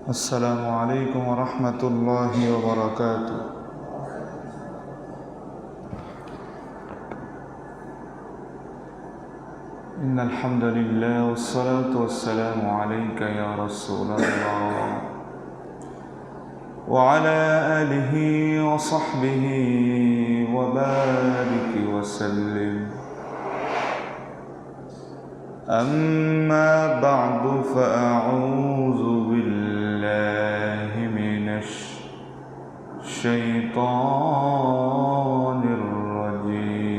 السلام عليكم ورحمة الله وبركاته. إن الحمد لله والصلاة والسلام عليك يا رسول الله وعلى آله وصحبه وبارك وسلم. أما بعد فأعوذ بالله من الشيطان الرجيم.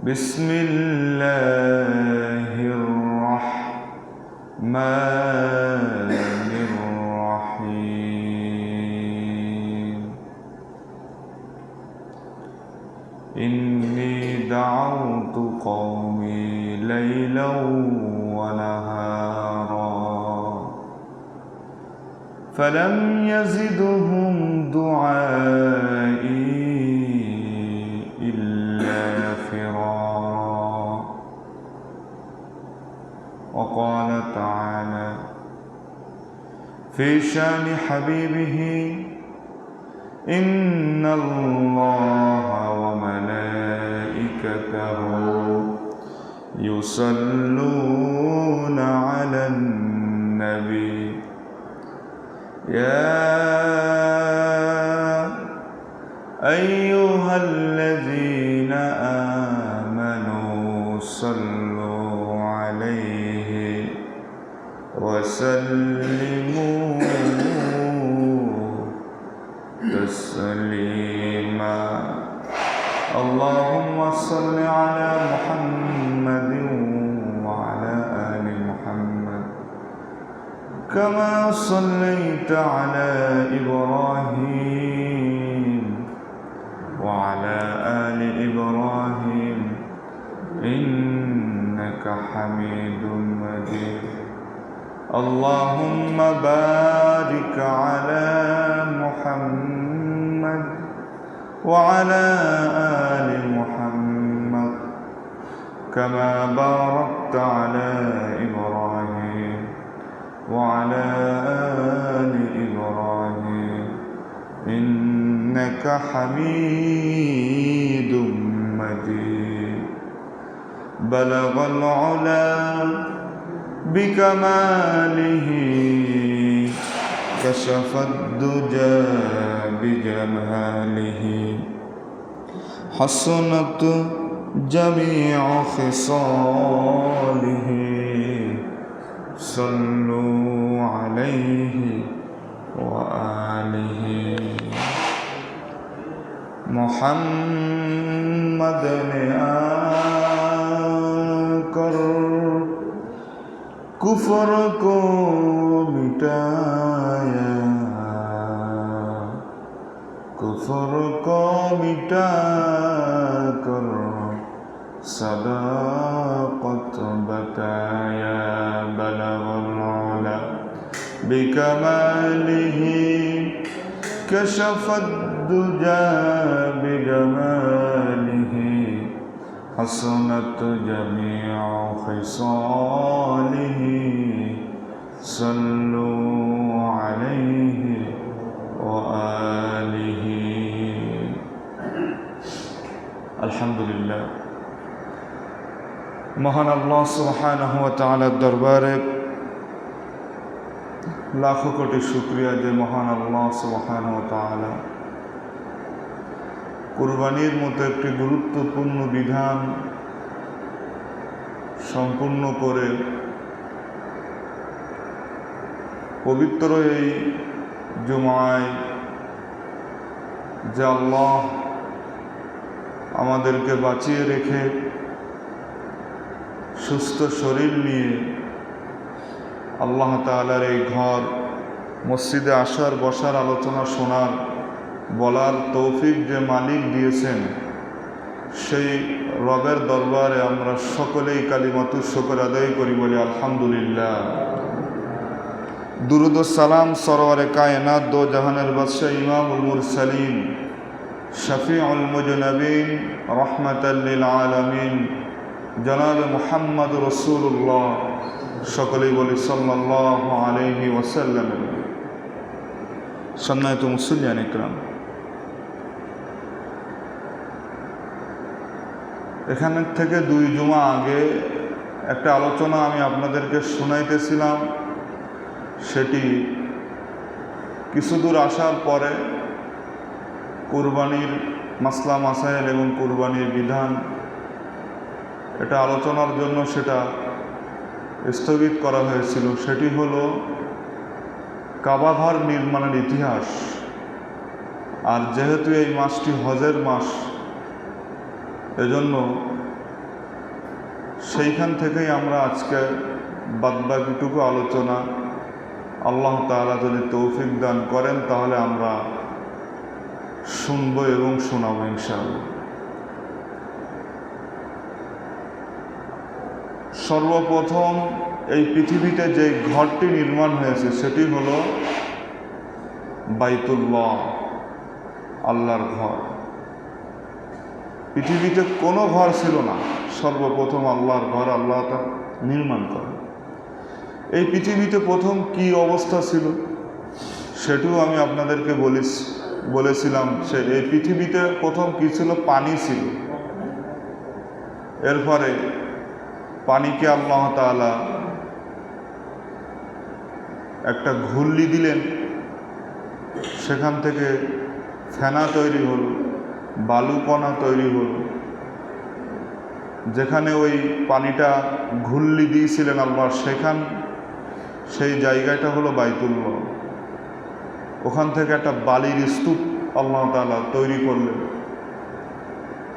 بسم الله الرحمن الرحيم. إني دعوت قومي ليلا ونهارا فلم يزدهم دعائي إلا فرارا. وقال تعالى في شان حبيبه: إن الله وملائكته يصلون على النبي يا أيها الذين آمنوا صلوا عليه وسلموا تسليما. اللهم صل على محمد وعلى آل محمد كما صليت على إبراهيم وعلى آل إبراهيم إنك حميد مجيد. اللهم بارك على محمد وعلى آل محمد كما باركت على إبراهيم وعلى آل إبراهيم إنك حميد مجيد. بلغ العلا بكماله كشف الدجى بجماله حسنت جميع خصاله. صلوا عليه وآله. محمد نے آकर कुफ्र को मिटाया, कुफ्र को मिटा कर सदाकत बताया. बलगल उला बिकमालिही कशफद दुजा बिजमालिही हसनत जमीअ खिसालिही. सल्लु अलैहि व आलिहि. अल्हम्दुलिल्लाह, মহান আল্লাহ সুবহানাহু ওয়া তাআলার দরবারে লাখো কোটি শুকরিয়া যে মহান আল্লাহ সুবহানাহু ওয়া তাআলা কুরবানির মতো একটি গুরুত্বপূর্ণ বিধান সম্পূর্ণ করে পবিত্র এই জুমায় যে আল্লাহ আমাদেরকে বাঁচিয়ে রেখে সুস্থ শরীর নিয়ে আল্লাহ তাআলার এই ঘর মসজিদে আসার, বসার, আলোচনা শোনার, বলার তৌফিক যে মালিক দিয়েছেন, সেই রবের দরবারে আমরা সকলেই কালিমাতুশ শুকর আদায় করি, বলি আলহামদুলিল্লাহ। दुरूद व सलाम सरवर कायनात दो जहानर बादशाह इमामुल मुरसलीन शफीउल मुजनबीन रहमतल लिल आलमीन जनाब मुहम्मद रसूलुल्लाह সকলেই বলি সাল্লাল্লাহু আলাইহি ওয়াসাল্লাম। সম্মানিত মুসল্লিয়ান ইকরাম, এখান থেকে 2 জুমা আগে একটা আলোচনা আমি আপনাদেরকে শোনাইতেছিলাম। সেটি কিছু দূর আসার পরে কুরবানির মাসলা মাসাইল এবং কুরবানির বিধান, এটা আলোচনার জন্য সেটা স্থগিত করা হয়েছিল। সেটি হলো কাবাঘর নির্মাণের ইতিহাস। আর যেহেতু এই মাসটি হজের মাস, এজন্য সেইখান থেকেই আমরা আজকে বাদবাকিটুকু আলোচনা, আল্লাহ তাআলা যদি তৌফিক দান করেন তাহলে আমরা শুনব এবং শোনাব ইনশাআল্লাহ। সর্বপ্রথম এই পৃথিবীতে যে ঘরটি নির্মাণ হয়েছে সেটি হলো বাইতুল্লাহ, আল্লাহর ঘর। পৃথিবীতে কোনো ঘর ছিল না, সর্বপ্রথম আল্লাহর ঘর আল্লাহ তা নির্মাণ করেন। এই পৃথিবীতে প্রথম কি অবস্থা ছিল সেটিও আমি আপনাদেরকে বলেছিলাম। এই পৃথিবীতে প্রথম কি ছিল? পানি ছিল। এরপরে পানিকে আল্লাহ তাআলা একটা ঘুল্লি দিলেন, সেখান থেকে ফেনা তৈরি হল, বালুকণা তৈরি হল। যেখানে ওই পানিটা ঘুল্লি দিয়েছিলেন আল্লাহ, সেই জায়গাটা হলো বাইতুল্লাহ। ওখান থেকে একটা বালির স্তূপ আল্লাহ তাআলা তৈরি করলেন।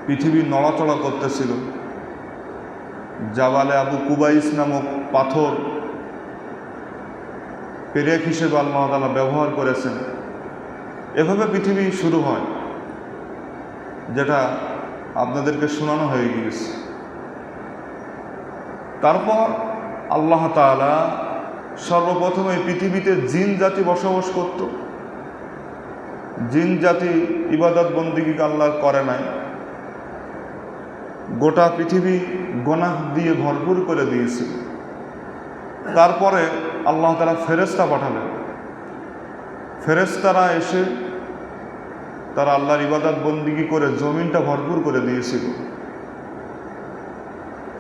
পৃথিবী নড়াচড়া করতেছিল। জাবালে আবু কুবাইস নামক পাথর পেরেক হিসেবে আল্লাহ তাআলা ব্যবহার করেছেন। এভাবে পৃথিবী শুরু হয়, যেটা আপনাদেরকে শোনানো হয়ে গিয়েছে। তারপর আল্লাহ তাআলা সর্বপ্রথম এই পৃথিবীতে জিন জাতি বসবাস করত। জিন জাতি ইবাদত বন্দেগী আল্লাহ করে নাই। গোটা পৃথিবী গুনাহ দিয়ে ভরপুর করে দিয়েছিল। তারপরে আল্লাহ তাআলা ফেরেশতা পাঠালেন। ফেরেশতারা এসে তারা আল্লাহর ইবাদত বন্দেগী করে জমিনটা ভরপুর করে দিয়েছিল।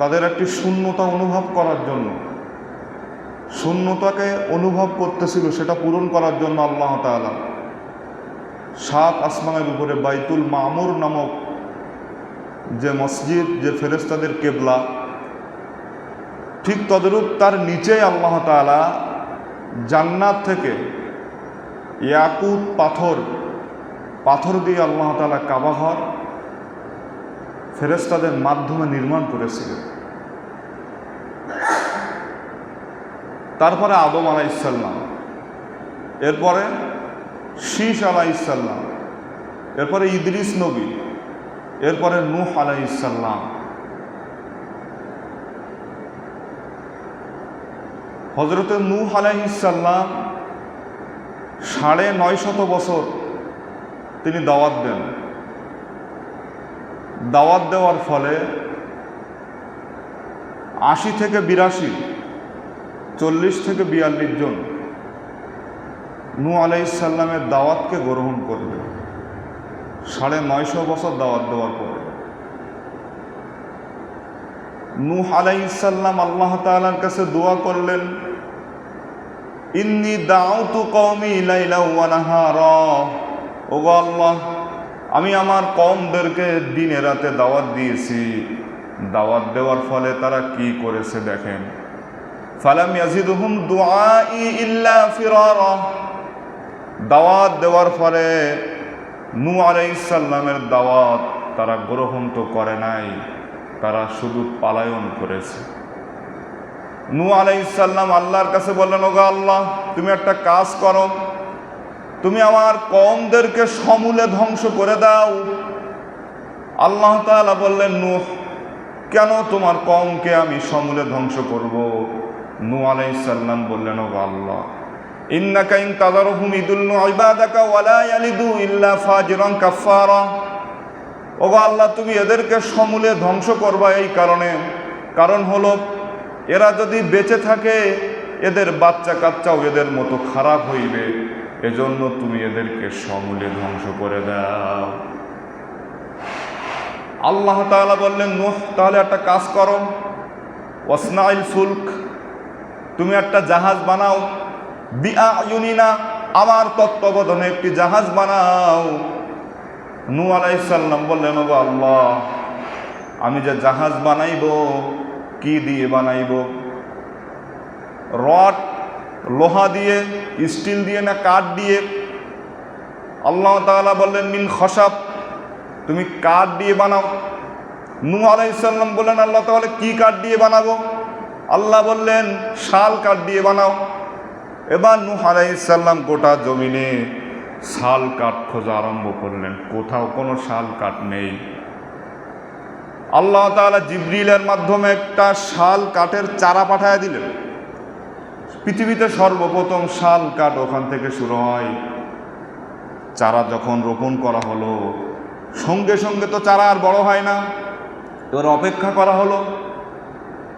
তাদের একটি শূন্যতা অনুভব করার জন্য, শূন্যতাকে অনুভব করতেছিল, সেটা পূরণ করার জন্য আল্লাহ তাআলা 7 আসমানের উপরে বাইতুল মামুর নামক যে মসজিদ, যে ফেরেশতাদের কেবলা, ঠিক তদরূপ তার নিচেই আল্লাহ তাআলা জান্নাত থেকে ইয়াকুত পাথর দিয়ে আল্লাহ তাআলা কাবাঘর ফেরেশতাদের মাধ্যমে নির্মাণ করেছিলেন। তারপরে আদম আলাইহিস সালাম, এরপরে শীস আলাইহিস সালাম, এরপরে ইদ্রিস নবী, এরপরে নূহ আলাইহিস সালাম। হযরতে নূহ আলাইহিস সালাম 950 বছর তিনি দাওয়াত দেন। দাওয়াত দেওয়ার ফলে 80 থেকে 82, 40 থেকে 42 জন নূহ আলাইহিস সালামের দাওয়াতকে গ্রহণ করলেন 950 বছর দাওয়াত দেওয়ার পরে। নূহ আলাইহিস সালাম আল্লাহ তাআলার কাছে দোয়া করলেন, ইন্নী দাউতু কওমি লাইলা ওয়া নাহারা। ওগো আল্লাহ, আমি আমার কওমদেরকে দিনে রাতে দাওয়াত দিয়েছি। দাওয়াত দেওয়ার ফলে তারা কি করেছে দেখেন। ফালাম ইয়াজিদহুম দুআই ইল্লা ফিরারা। দাওয়াত দেওয়ার ফলে নূহ আলাইহিস সালামের দাওয়াত তারা গ্রহণ তো করে নাই, তারা শুধু পালায়ন করেছে। নূহ আলাইহিস সালাম আল্লাহর কাছে বললেন, ওগো আল্লাহ, তুমি একটা কাজ করো, তুমি আমার কওমদেরকে সমূলে ধ্বংস করে দাও। আল্লাহ তাআলা বললেন, নূহ, কেন তোমার কওমকে আমি সমূলে ধ্বংস করব? নূহ আলাইহিস সালাম বললেন, ওগো আল্লাহ, ইন্নাকা ইন তাযারহুম ইদুল্লু ইবাদাকা ওয়া লা ইয়ালিদু ইল্লা ফাজিরান কাফফারা। ওগো আল্লাহ, তুমি এদেরকে সমূলে ধ্বংস করবা। এই কারণ হলো এরা যদি বেঁচে থাকে এদের বাচ্চা কাচ্চাও এদের মতো খারাপ হইবে, এজন্য তুমি এদেরকে সমূলে ধ্বংস করে দাও। আল্লাহ তাআলা বললেন, নূহ তাহলে একটা কাজ করো, ওয়াসনাইল ফুলক, তুমি একটা জাহাজ বানাও, বিআয়ুনিনা, আমার তত্ত্বাবধানে একটি জাহাজ বানাও। নূহ আলাইহিস সালাম বললেন, ওগো আল্লাহ, আমি যে জাহাজ বানাইব কি দিয়ে বানাইব? রড, লোহা দিয়ে, স্টিল দিয়ে, না কাঠ দিয়ে? আল্লাহ তাআলা বললেন, মিন খসাব, তুমি কাঠ দিয়ে বানাও। নূহ আলাইহিস সালাম বললেন, আল্লাহ তাহলে কি কাঠ দিয়ে বানাবো? আল্লাহ বললেন, শাল কাঠ দিয়ে বানাও। এবার নূহ আলাইহিস সালাম গোটা জমিনে শাল কাঠ খোঁজা আরম্ভ করলেন, কোথাও কোনো শাল কাঠ নেই। আল্লাহ তাআলা জিবরিলের মাধ্যমে একটা শাল কাঠের চারা পাঠায় দিলেন। পৃথিবীতে সর্বপ্রথম শাল কাঠ ওখান থেকে শুরু হয়। চারা যখন রোপণ করা হলো, সঙ্গে সঙ্গে তো চারা আর বড় হয় না, এবার অপেক্ষা করা হলো।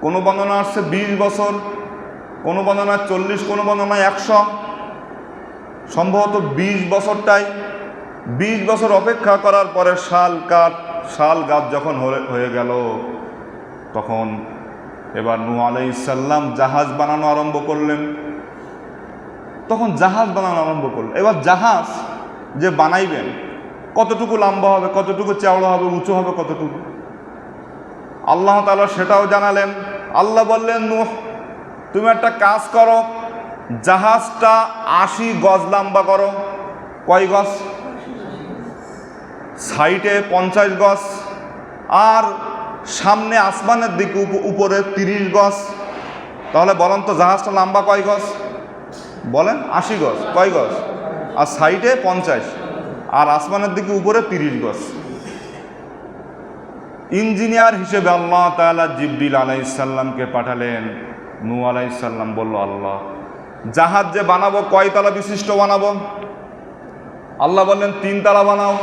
কোনো বর্ণনা আসছে 20 বছর, কোনো বর্ণনা 40, কোনো বর্ণনা 100, সম্ভবত 20 বছরটাই। 20 বছর অপেক্ষা করার পরে শাল গাছ যখন হয়ে গেল, তখন এবার নূহ আলাইহিস সালাম জাহাজ বানানো আরম্ভ করলেন। এবার জাহাজ যে বানাইবেন, কতটুকু লম্বা হবে, কতটুকু চওড়া হবে, উঁচু হবে কতটুকু, আল্লাহ তাআলা সেটাও জানালেন। আল্লাহ বললেন, নূহ তুমি একটা কাজ করো, জাহাজটা 80 গজ লম্বা করো। কয় গজ? সাইডে 50 গজ, আর সামনে আসমানের দিকে উপরে 30 গজ। তাহলে বলেন তো জাহাজটা লম্বা কয় গজ? বলেন 80 গজ। কয় গজ? আর সাইডে 50, আর আসমানের দিকে উপরে 30 গজ। ইঞ্জিনিয়ার হিসেবে আল্লাহ তাআলা জিবরিল আলাইহিস সালামকে পাঠালেন। নূহ আলাইহিস সালাম বলল, আল্লাহ জাহাজ যে বানাবো কয় তলা বিশিষ্ট বানাবো? আল্লাহ বললেন 3 তলা বানাও।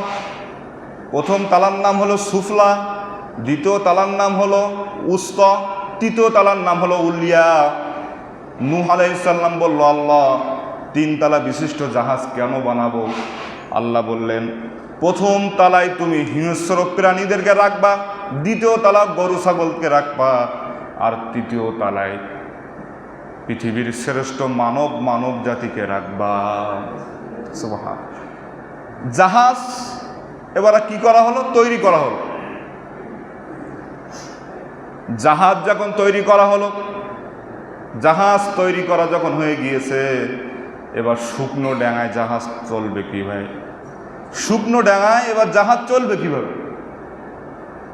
প্রথম তালার নাম হলো সুফলা, দ্বিতীয় তালার নাম হলো উস্ত, তৃতীয় তালার নাম হলো উলিয়া। নূহ আলাইহিস সালাম বলল, আল্লাহ 3 তলা বিশিষ্ট জাহাজ কেন বানাবো? আল্লাহ বললেন, প্রথম তলায় তুমি হিংস্র প্রাণীদেরকে রাখবা, দ্বিতীয় তলা গরু ছাগলকে রাখবা, আর তৃতীয় তলায় পৃথিবীর শ্রেষ্ঠ মানব জাতিকে রাখবা। সুবহানাল্লাহ। জাহাজ এবার কি করা হলো? তৈরি করা হলো। জাহাজ যখন তৈরি করা হলো, জাহাজ তৈরি করা যখন হয়ে গিয়েছে, এবার শুকনো ডাঙায় জাহাজ চলবে কিভাবে? শুকনো ডাঙায় এবার জাহাজ চলবে কিভাবে?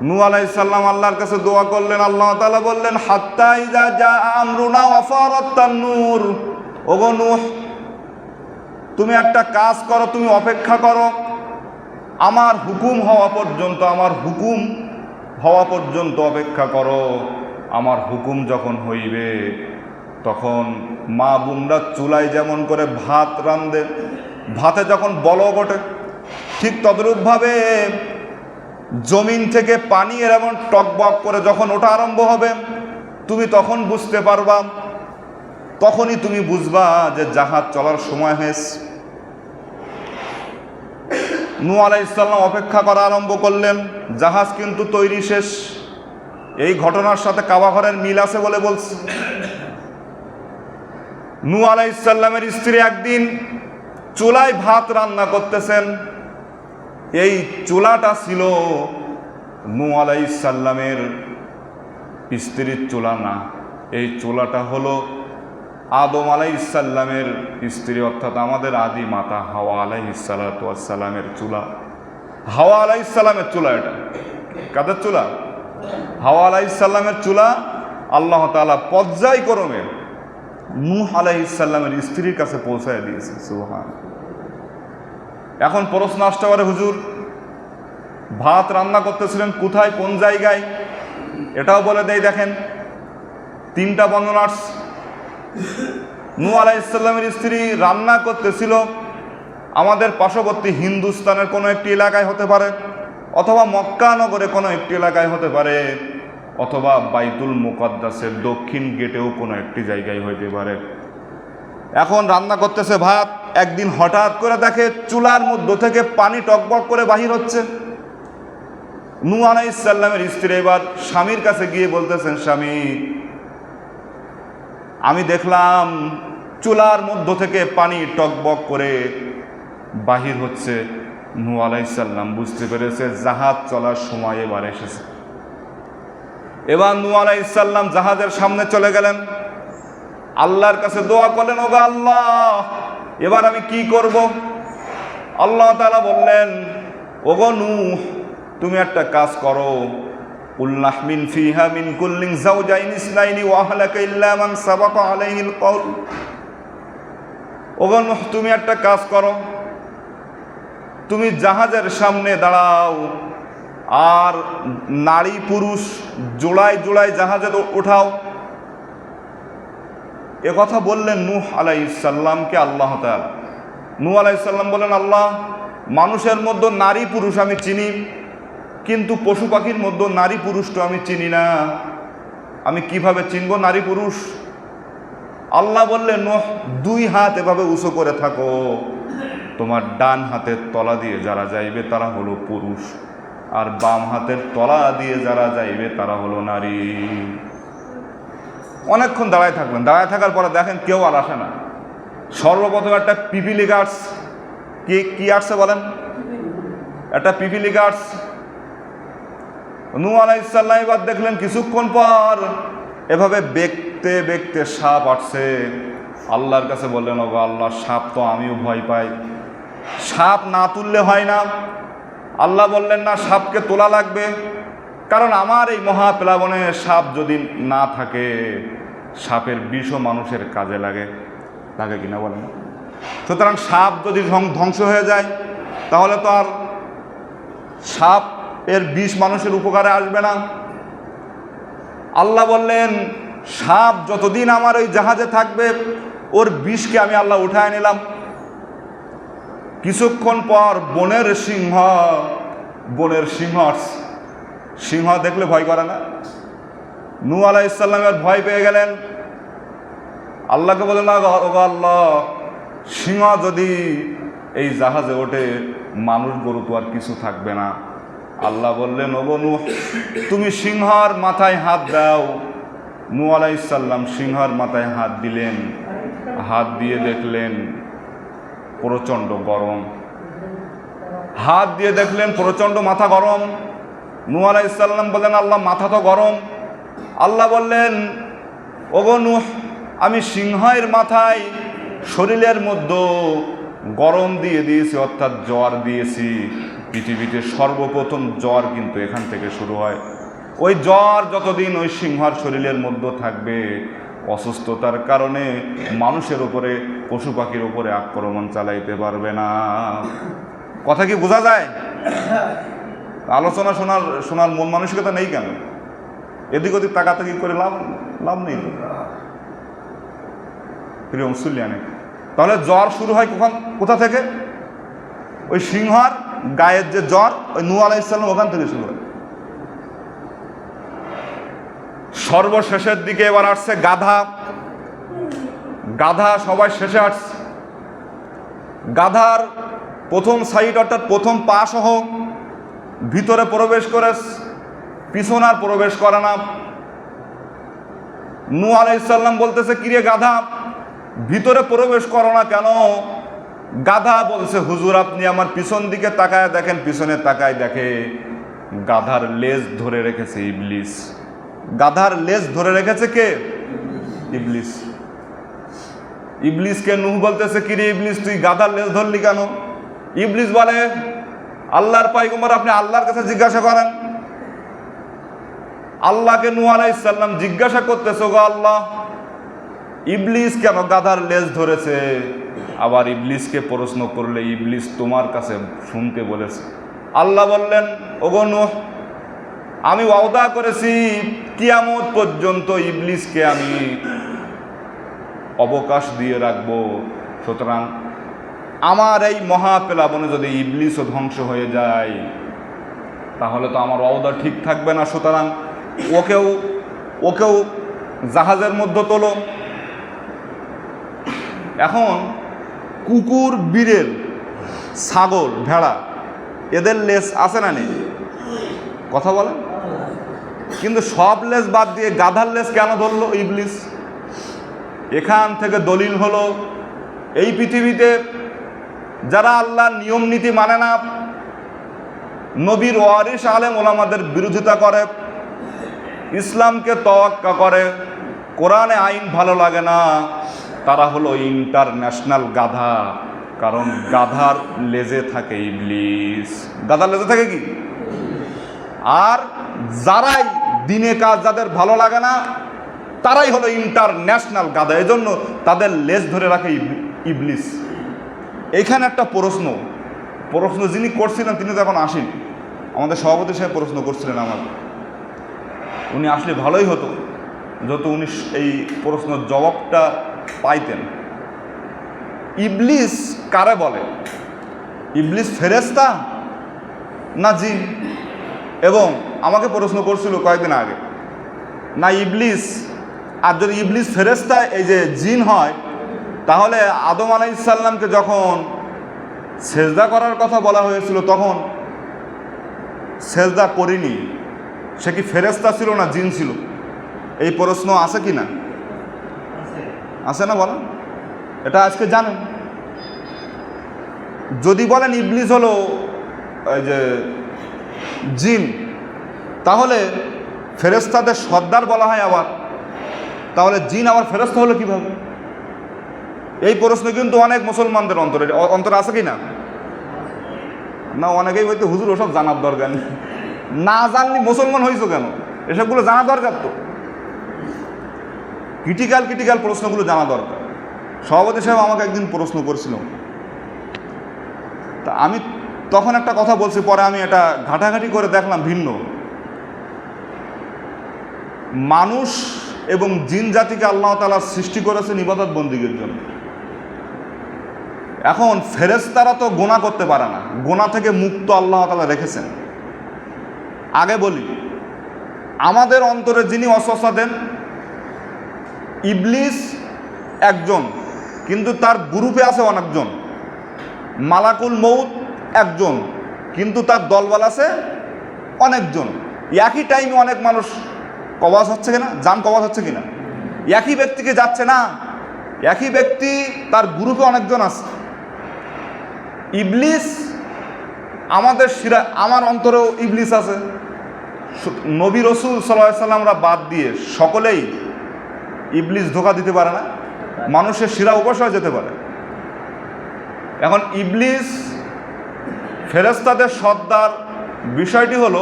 নূহ আলাইহিস সালাম আল্লাহর কাছে দোয়া করলেন। আল্লাহ তাআলা বললেন, হাত্তা ইযা জা আমরুনা ওয়া ফারাতান নূর, ওগো নূহ তুমি একটা কাজ করো, তুমি অপেক্ষা করো আমার হুকুম হওয়া পর্যন্ত অপেক্ষা করো। আমার হুকুম যখন হইবে, তখন মা বোনরা চুলায় যেমন করে ভাত রান্ধে, ভাতে যখন বলক ওঠে, ঠিক তদ্রূপভাবে জমিন থেকে পানি এমন টকবক করে যখন ওঠা আরম্ভ হবে, তুমি তখন বুঝতে পারবা, তখনই তুমি বুঝবা যে জাহাজ চলার সময় হয়েছে। নূহ আলাইহিস সালাম অপেক্ষা করা আরম্ভ করলেন। জাহাজ কিন্তু তৈরি শেষ। এই ঘটনার সাথে কাবা ঘরের মিল আছে বলে বলছে। নূহ আলাইহিস সালামের স্ত্রী একদিন চুলায় ভাত রান্না করতেছেন। এই চুলাটা ছিল নূহ আলাইহিস সালামের স্ত্রীর চুলা না, এই চুলাটা হলো আদম আলাইহিস সালামের স্ত্রী, অর্থাৎ আমাদের আদি মাতা হাওয়া আলাইহিস সালাতু ওয়াস সালামের চুলা। হাওয়া আলাইহিস সালামের চুলা। এটা কাদের চুলা? হাওয়া আলাইহিস সালামের চুলা। আল্লাহ তাআলা পর্যায়ক্রমে নূহ আলাইহিস সালামের স্ত্রীর কাছে পৌঁছায় দিয়েছে। সুবহানাল্লাহ। এখন প্রশ্ন আসতে পারে, হুজুর ভাত রান্না করতেছিলেন কোথায়, কোন জায়গায়? এটাও বলে দেয়। দেখেন 3টা বর্ণনা। নূহ আলাইহিস সালামের স্ত্রী রান্না করতেছিল আমাদের পার্শ্ববর্তী হিন্দুস্তানের কোনো একটি এলাকায় হতে পারে, অথবা মক্কা নগরে কোনো একটি এলাকায় হতে পারে। অথবা বাইতুল মুকাদ্দাসের দক্ষিণ গেটেও কোনো একটি জায়গায় হইতে পারে। এখন রান্না করতেছে ভাত, একদিন হঠাৎ করে দেখে চুলার মধ্য থেকে পানি টকবক করে বাহির হচ্ছে। নূহ আলাইহিস সালামের স্ত্রী এবার স্বামীর কাছে গিয়ে বলতেছেন, স্বামী, আমি দেখলাম চুলার মধ্য থেকে পানি টকবক করে বাহির হচ্ছে। নূহ আলাইহিস সালাম বুঝতে পেরেছে জাহাজ চলার সময় এবার এসেছে। এবার নূহ আলাইহিস সালাম জাহাজের সামনে চলে গেলেন, আল্লাহর কাছে দোয়া করলেন, ওগো আল্লাহ, এবার আমি কি করব? আল্লাহ তাআলা বললেন, ওগো নূহ, তুমি একটা কাজ করো, উল্লাহমিন ফিহা মিন কুল্লিন যাওজাইনি ইসনাইনি ওয়া আহলাকা ইল্লা মান সাবাকা আলাইহিল কওল। ওগো নূহ, তুমি একটা কাজ করো, তুমি জাহাজের সামনে দাঁড়াও আর নারী পুরুষ জোড়ায় জোড়ায় জাহাজে উঠাও। এ কথা বললেন নূহ আলাইহিস সালামকে আল্লাহ তাআলা। নূহ আলাইহিস সালাম বলেন, আল্লাহ, মানুষের মধ্যে নারী পুরুষ আমি চিনি, কিন্তু পশু পাখির মধ্যে নারী পুরুষ তো আমি চিনি না, আমি কিভাবে চিনব নারী পুরুষ? আল্লাহ বললেন, নূহ, দুই হাত এভাবে উঁচু করে থাকো, তোমার ডান হাতের তলা দিয়ে যারা যাইবে তারা হলো পুরুষ, আর বাম হাতের তলা দিয়ে যারা যাইবে তারা হলো নারী। অনেকক্ষণ দাঁড়ায় থাকবেন, দাঁড়ায় থাকার পরে দেখেন কেউ আর আসে না। সর্বপ্রথম একটা পিপিলি গাছ, কি আসছে বলেন? একটা পিপিলি গাছ। নূহ আলাইহিস সালাম এবার দেখলেন কিছুক্ষণ পর এভাবে দেখতে দেখতে সাপ আসছে। আল্লাহর কাছে বললেন, ওগো আল্লাহ, সাপ তো আমিও ভয় পাই, সাপ না তুললে হয় না। আল্লাহ বললেন, না, সাপকে তোলা লাগবে, কারণ আমার এই মহাপ্লাবনে সাপ যদি না থাকে, সাপের বিষও মানুষের কাজে লাগে কিনা বলেন? সুতরাং সাপ যদি ধ্বংস হয়ে যায় তাহলে তো আর সাপ এর বিষ মানুষের উপকারে আসবে না। আল্লাহ বললেন, সাপ যতদিন আমার ওই জাহাজে থাকবে ওর বিষকে আমি আল্লাহ উঠায় নিলাম। কিছুক্ষণ পর বনের সিংহ দেখলে ভয় করে না? নূহ আলাইহিস সালামের ভয় পেয়ে গেলেন, আল্লাহকে বলেন, ওগো আল্লাহ, সিংহ যদি এই জাহাজে ওঠে মানুষ গরু তো আর কিছু থাকবে না। আল্লাহ বললেন, ওগো নূহ, তুমি সিংহর মাথায় হাত দাও। নূহ আলাইহিস সালাম সিংহর মাথায় হাত দিলেন, হাত দিয়ে দেখলেন প্রচণ্ড গরম, হাত দিয়ে দেখলেন প্রচণ্ড মাথা গরম। নূহ আলাইহিস সালাম বললেন, আল্লাহ, মাথা তো গরম। আল্লাহ বললেন, ওগো নূহ, আমি সিংহের মাথায় শরীরের মধ্যে গরম দিয়ে দিয়েছি, অর্থাৎ জ্বর দিয়েছি। পৃথিবীতে সর্বপ্রথম জ্বর কিন্তু এখান থেকে শুরু হয়। ওই জ্বর যতদিন ওই সিংহর শরীরের মধ্যে থাকবে, অসুস্থতার কারণে মানুষের উপরে, পশু পাখির উপরে আক্রমণ চালাইতে পারবে না। কথা কি বোঝা যায়? আলোচনা শোনার মন মানসিকতা নেই কেন? এদিক ওদিক তাকাতাকি করে লাভ নেই তো। প্রিয় মুসলিয়ানে, তাহলে জ্বর শুরু হয় কোথা থেকে? ওই সিংহর গায়ের যে জ্বর, ওই নূহ আলাইহিস সালাম ওখান থেকে শুরু হয়। সর্বশেষের দিকে এবার আসছে গাধা সবাই শেষে আসছে। গাধার প্রথম সাইড, অর্থাৎ প্রথম পা সহ ভিতরে প্রবেশ করে, পিছন আর প্রবেশ করে না। নূহ আলাইহিস সালাম বলতেছে, কিরে গাধা, ভিতরে প্রবেশ করো না কেন? গাধা বলছে, হুজুর, আপনি আমার পিছন দিকে তাকায় দেখেন। পিছনে তাকায় দেখে গাধার লেজ ধরে রেখেছে ইবলিস। গাধার লেজ ধরে রেখেছে কে? ইবলিস। ইবলিসকে নূহ বলতেছে, কিরে ইবলিস, তুই গাধার লেজ ধরলি কেন? ইবলিস বলে, আল্লাহর পয়গম্বর, আপনি আল্লাহর কাছে জিজ্ঞাসা করেন। আল্লাহকে নূহ আলাইহিস সালাম জিজ্ঞাসা করতেছে, গো আল্লাহ, ইবলিস কেন গাধার লেজ ধরেছে? আবার ইবলিসকে প্রশ্ন করলে ইবলিস তোমার কাছে শুনতে বলেছে। আল্লাহ বললেন, ওগো নূহ, আমি ওয়াদা করেছি কিয়ামত পর্যন্ত ইবলিসকে আমি অবকাশ দিয়ে রাখবো। সুতরাং আমার এই মহাপ্লাবনে যদি ইবলিসও ধ্বংস হয়ে যায় তাহলে তো আমার ওয়াদা ঠিক থাকবে না। সুতরাং ওকেও জাহাজের মধ্যে তোলো। এখন কুকুর, বিড়াল, ছাগল, ভেড়া এদের লেজ আছে না নেই? কথা বলেন। কিন্তু সব লেজ বাদ দিয়ে গাধার লেজ কেন ধরলো ইবলিস? এখান থেকে দলিল হলো এই পৃথিবীতে যারা আল্লাহর নিয়ম নীতি মানে না, নবীর ওয়ারিস আলেম ওলামাদের বিরোধিতা করে, ইসলামকে তোয়াক্কা করে, কোরআনে আইন ভালো লাগে না, তারা হলো ইন্টারন্যাশনাল গাধা। কারণ গাধার লেজে থাকে ইবলিস। গাধার লেজে থাকে কি? আর যারাই দিনে কাজ যাদের ভালো লাগে না তারাই হলো ইন্টারন্যাশনাল গাধা। এজন্য তাদের লেজ ধরে রাখে ইবলিস। এইখানে একটা প্রশ্ন যিনি করছিলেন তিনি তো এখন আসেন, আমাদের সভাপতি সাহেব প্রশ্ন করছিলেন আমার, উনি আসলে ভালোই হতো যত উনি এই প্রশ্নের জবাবটা পাইতেন। ইবলিস কারে বলে? ইবলিস ফেরেশতা না জিন? এবং আমাকে প্রশ্ন করছিল কয়েকদিন আগে, না ইবলিস, আর যদি ইবলিস ফেরেশতা এই যে জিন হয় তাহলে আদম আলাইহিস সালামকে যখন সেজদা করার কথা বলা হয়েছিল তখন সেজদা করিনি, সে কি ফেরেশতা ছিল না জিন ছিল? এই প্রশ্ন আছে কি না? আছে না? বলেন, এটা আজকে জানেন। যদি বলেন ইবলিস হলো এই যে জিন, তাহলে ফেরেশতাদের সর্দার বলা হয় আবার, তাহলে জিন আবার ফেরেশতা হলো কিভাবে? এই প্রশ্ন কিন্তু অনেক মুসলমানদের অন্তরে আছে কি না? না, অনেকেই হয়তো হুজুর ওসব জানার দরকার নেই, না জানলি মুসলমান হয়েছো কেন? এসবগুলো জানা দরকার তো, ক্রিটিক্যাল প্রশ্নগুলো জানা দরকার। সভাপতি সাহেব আমাকে একদিন প্রশ্ন করেছিল, তা আমি তখন একটা কথা বলছি, পরে আমি এটা ঘাটাঘাটি করে দেখলাম ভিন্ন। মানুষ এবং জিন জাতিকে আল্লাহ তাআলা সৃষ্টি করেছেন ইবাদত বন্দিগির জন্য। এখন ফেরেশতারা তো গুনাহ করতে পারে না, গুনাহ থেকে মুক্ত আল্লাহ তাআলা রেখেছেন। আগে বলি, আমাদের অন্তরে যিনি ওয়াসওয়াসা দেন ইবলিস একজন, কিন্তু তার গ্রুপে আছে অনেকজন। মালাকুল মউত একজন, কিন্তু তার দলবল আছে অনেকজন। একই টাইমে অনেক মানুষ কওয়াজ হচ্ছে কিনা, জান কওয়াজ হচ্ছে কিনা? একই ব্যক্তিকে যাচ্ছে না, একই ব্যক্তি তার গ্রুপে অনেকজন আছে। ইবলিস আমাদের আমার অন্তরেও ইবলিস আছে। নবী রসুল সাল্লাল্লাহু আলাইহি সাল্লামরা বাদ দিয়ে সকলেই ইবলিস ধোঁকা দিতে পারে না, মানুষের শিরা উপশ হয়ে যেতে পারে। এখন ইবলিস ফেরেশতাদের সর্দার, বিষয়টি হলো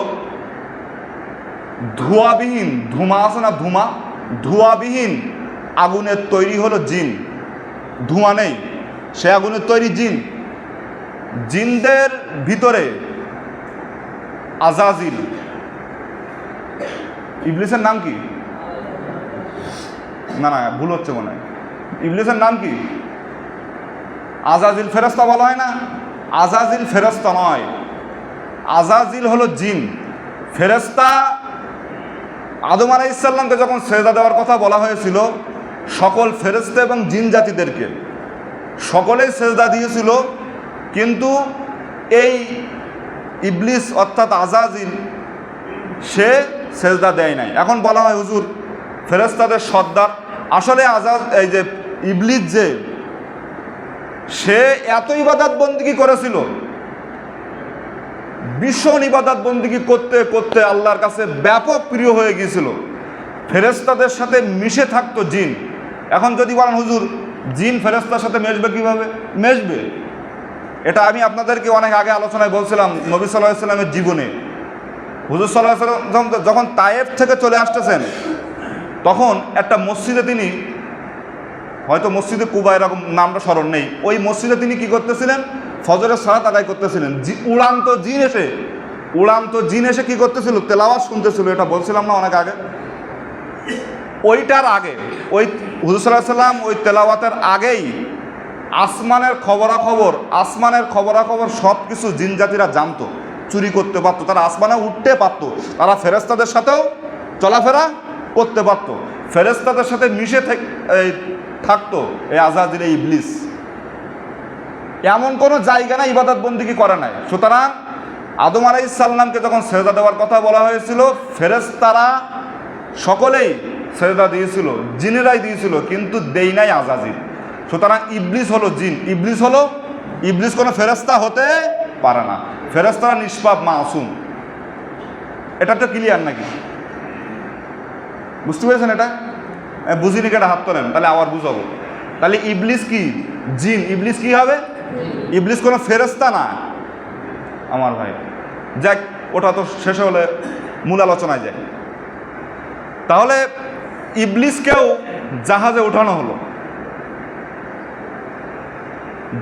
ধোঁয়াবিহীন, ধুমা আছে না, ধোঁয়াবিহীন আগুনের তৈরি হলো জিন। ধোঁয়া নেই, সে আগুনের তৈরি জিন। জিনদের ভিতরে আজাজিল, ইবলিসের নাম কি? না, ভুল হচ্ছে মনে হয়। ইবলিসের নাম কি? আজাজিল। ফেরেশতা বলা হয় না? আজাজিল ফেরেশতা নয়, আজাজিল হলো জিন। ফেরেশতা আদম আলাইহিস সালামকে যখন সেজদা দেওয়ার কথা বলা হয়েছিল, সকল ফেরেশতা এবং জিন জাতিদেরকে সকলেই সেজদা দিয়েছিল, কিন্তু এই ইবলিস অর্থাৎ আজাজিল সে সেজদা দেয় নাই। এখন বলা হয় হুজুর ফেরেশতাদের সর্দার, আসলে এই যে ইবলিস যে সে এত ইবাদত বন্দেগী করেছিল, ভীষণ ইবাদত বন্দেগী করতে করতে আল্লাহর কাছে ব্যাপক প্রিয় হয়ে গিয়েছিল, ফেরেশতাদের সাথে মিশে থাকতো জিন। এখন যদি বলেন হুজুর জিন ফেরেশতার সাথে মিশবে কিভাবে? মিশবে, এটা আমি আপনাদেরকে অনেক আগে আলোচনায় বলছিলাম। নবী সাল্লাল্লাহু আলাইহি সাল্লামের জীবনে হুজুর সাল্লাল্লাহু আলাইহি সাল্লাম যখন তায়েফ থেকে চলে আসতেছেন, তখন একটা মসজিদে তিনি, হয়তো মসজিদে কুবা এরকম নামটা স্মরণ নেই, ওই মসজিদে তিনি কি করতেছিলেন? ফজরের সালাত আদায় করতেছিলেন। উড়ান্ত জিন এসে কি করতেছিল? তেলাওয়াত শুনতেছিল। এটা বলছিলাম না অনেক আগে? ওইটার আগে, ওই হুজুর সাল্লাল্লাহু আলাইহি সাল্লাম ওই তেলাওয়াতের আগেই আসমানের খবরাখবর সব কিছু জিন জাতিরা জানতো, চুরি করতে পারতো, তারা আসমানে উঠতে পারতো, তারা ফেরেশতাদের সাথেও চলাফেরা করতে পারতো, ফেরেশতাদের সাথে মিশে থাকতো এই আজাজিল, এই ইবলিস। এমন কোনো জায়গা না ইবাদত বন্দিগি করে নাই। সুতরাং আদম আলাইহিস সালামকে যখন সেজদা দেওয়ার কথা বলা হয়েছিল, ফেরেশতারা সকলেই সেজদা দিয়েছিল, জিনেরাই দিয়েছিল, কিন্তু দেই নাই আজাজিল। সুতরাং ইবলিস হলো জিন, ইবলিস কোনো ফেরেশতা হতে পারে না। ফেরেশতারা নিষ্পাপ, মাসুম। এটা তো ক্লিয়ার নাকি? বুঝতে পেরেছেন? এটা বুঝিনি, কেটে হাত তোলেন, তাহলে আবার বুঝাবো। তাহলে ইবলিস কি? জিন। ইবলিস কি হবে? ইবলিস কোনো ফেরেশতা না আমার ভাই। যাক, ওটা তো শেষ হলে মূল আলোচনায় যায়। তাহলে ইবলিসকেও জাহাজে ওঠানো হলো।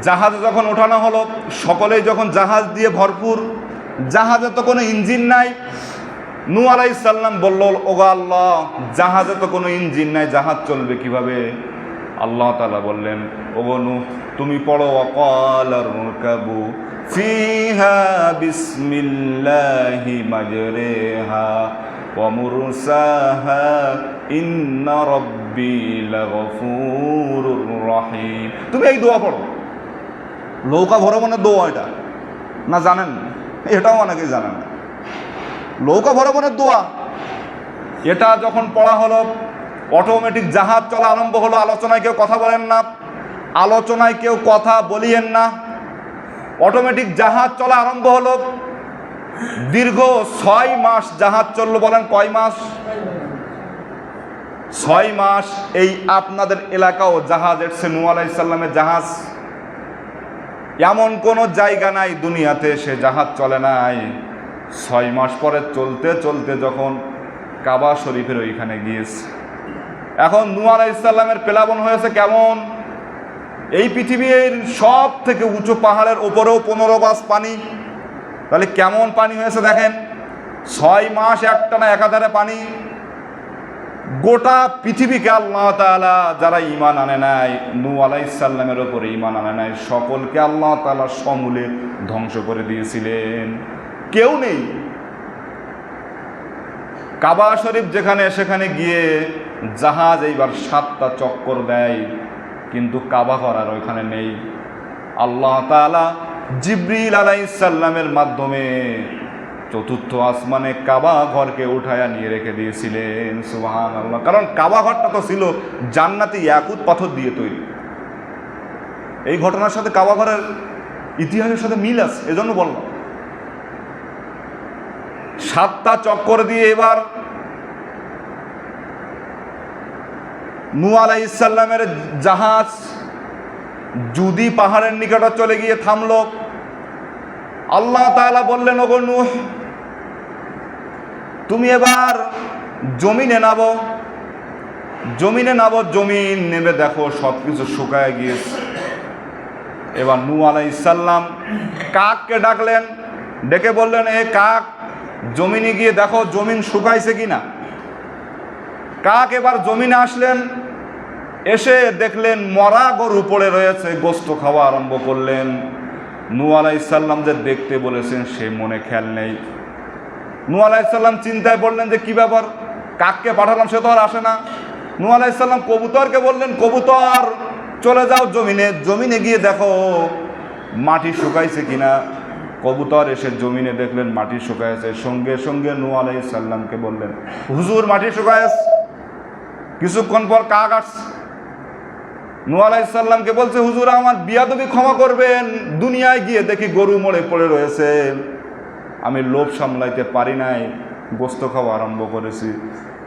জাহাজে যখন ওঠানো হলো, সকলেই যখন জাহাজ দিয়ে ভরপুর, জাহাজে তো কোনো ইঞ্জিন নাই। নূহ আলাইহিস সালাম বলল, ওগো আল্লাহ, জাহাজে তো কোনো ইঞ্জিন নাই, জাহাজ চলবে কিভাবে? আল্লাহ তাআলা বললেন, ওগো নূহ, তুমি পড়ো, ওয়াকালা রুকাবু ফিহা বিসমিল্লাহি মাজরিহা ওয়া মুরসাহা ইন্না রাব্বি লাগফুরুর রহিম। তুমি এই দোয়া পড়ো। নৌকা ভ্রমণের দোয়া এটা না, জানেন? এটাও অনেকেই জানেন না। নৌকা ভ্রমণের দোয়া এটা যখন পড়া হলো, অটোমেটিক জাহাজ চলা আরম্ভ হলো। আলোচনায় কেউ কথা বলেন না, আলোচনায় কেউ কথা বলিয়েন না। অটোমেটিক জাহাজ চলা আরম্ভ হলো। দীর্ঘ 6 মাস জাহাজ চললো। বলেন কয় মাস? 6 মাস। এই আপনাদের এলাকাও জাহাজ এসছে, নূহ আলাইহিস সালামের জাহাজ। এমন কোনো জায়গা নাই দুনিয়াতে সে জাহাজ চলে নাই। 6 মাস পরে চলতে চলতে যখন কাবা শরীফের ওইখানে গিয়েছে, এখন নূহ আলাইহিস সালামের প্লাবন হয়েছে কেমন? এই পৃথিবীর সব থেকে উঁচু পাহাড়ের ওপরেও 15 গজ পানি। তাহলে কেমন পানি হয়েছে দেখেন। 6 মাস একটানা একাধারে পানি। গোটা পৃথিবীকে আল্লাহ তাআলা, যারা ঈমান আনে নাই, নূহ আলাইহিস সালামের উপরে ঈমান আনে নাই, সকলকে আল্লাহ তাআলা সমূলে ধ্বংস করে দিয়েছিলেন। কেউ নেই। কাবা শরীফ যেখানে, সেখানে গিয়ে জাহাজ এইবার 7টা চক্কর দেয়, কিন্তু কাবা ঘর আর ওইখানে নেই। আল্লাহ তাআলা জিবরিল আলাইহিস সালামের মাধ্যমে 4র্থ আসমানে কাবা ঘরকে উঠায়া নিয়ে রেখে দিয়েছিলেন। সুবহানাল্লাহ। কারণ কাবা ঘরটা তো ছিল জান্নাতি ইয়াকুত পাথর দিয়ে তৈরি। এই ঘটনার সাথে কাবা ঘরের ইতিহাসের সাথে মিল আছে, এজন্য বললাম। 7টা চক্কর দিয়ে এবার নূহ আলাইহিস সালামের জাহাজ জুদি পাহাড়ের নিকটে চলে গিয়ে থামলো। আল্লাহ তাআলা বললেন, ওগো নূহ, তুমি এবার জমিনে নামো। জমিন নেমে দেখো সবকিছু শুকায় গিয়েছে। এবার নূহ আলাইহিস সালাম কাককে ডাকলেন, ডেকে বললেন, এ কাক, জমিনে গিয়ে দেখো জমিন শুকাইছে কিনা। কাক এবার জমিনে আসলেন, এসে দেখলেন মরা গরু পড়ে রয়েছে, গোস্ত খাওয়া আরম্ভ করলেন। নূহ আলাইহিস সালাম যে দেখতে বলেছেন সে মনে খেয়াল নেই। নূহ আলাইহিস সালাম চিন্তায় পড়লেন যে কি ব্যাপার, কাককে পাঠালাম, সে তো আর আসে না। নূহ আলাইহিস সালাম কবুতরকে বললেন, কবুতর চলে যাও জমিনে গিয়ে দেখো মাটি শুকাইছে কিনা। কবুতর এসে জমিনে দেখলেন মাটি শুকাইছে। সঙ্গে সঙ্গে নূহ আলাইহিস সালামকে বললেন, হুজুর, মাটি শুকাইছে। কিছুক্ষণ পর কাক আসছে, নূহ আলাইহিস সালামকে বলছে, হুজুর, আমার বিয়াদবি ক্ষমা করবেন, দুনিয়ায় গিয়ে দেখি গরু মরে পড়ে রয়েছে, আমি লোভ সামলাইতে পারি নাই, গোস্ত খাওয়া আরম্ভ করেছি।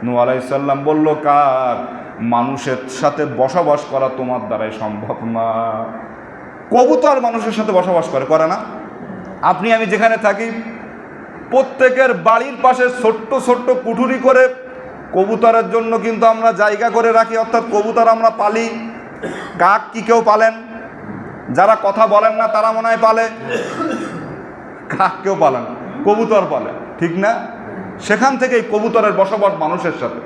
নূহ আলাইহিস সালাম বলল, কাক, মানুষের সাথে বসবাস করা তোমার দ্বারাই সম্ভব না। কবুতর মানুষের সাথে বসবাস করে না? আপনি আমি যেখানে থাকি, প্রত্যেকের বাড়ির পাশে ছোট্ট ছোট্ট কুঠুরি করে কবুতরের জন্য কিন্তু আমরা জায়গা করে রাখি, অর্থাৎ কবুতর আমরা পালি। কাক কি কেউ পালেন? যারা কথা বলেন না তারা মনে হয় পালে। কাক কেউ পালেন, কবুতর পালে, ঠিক না? সেখান থেকেই কবুতরের বসবাস মানুষের সাথে।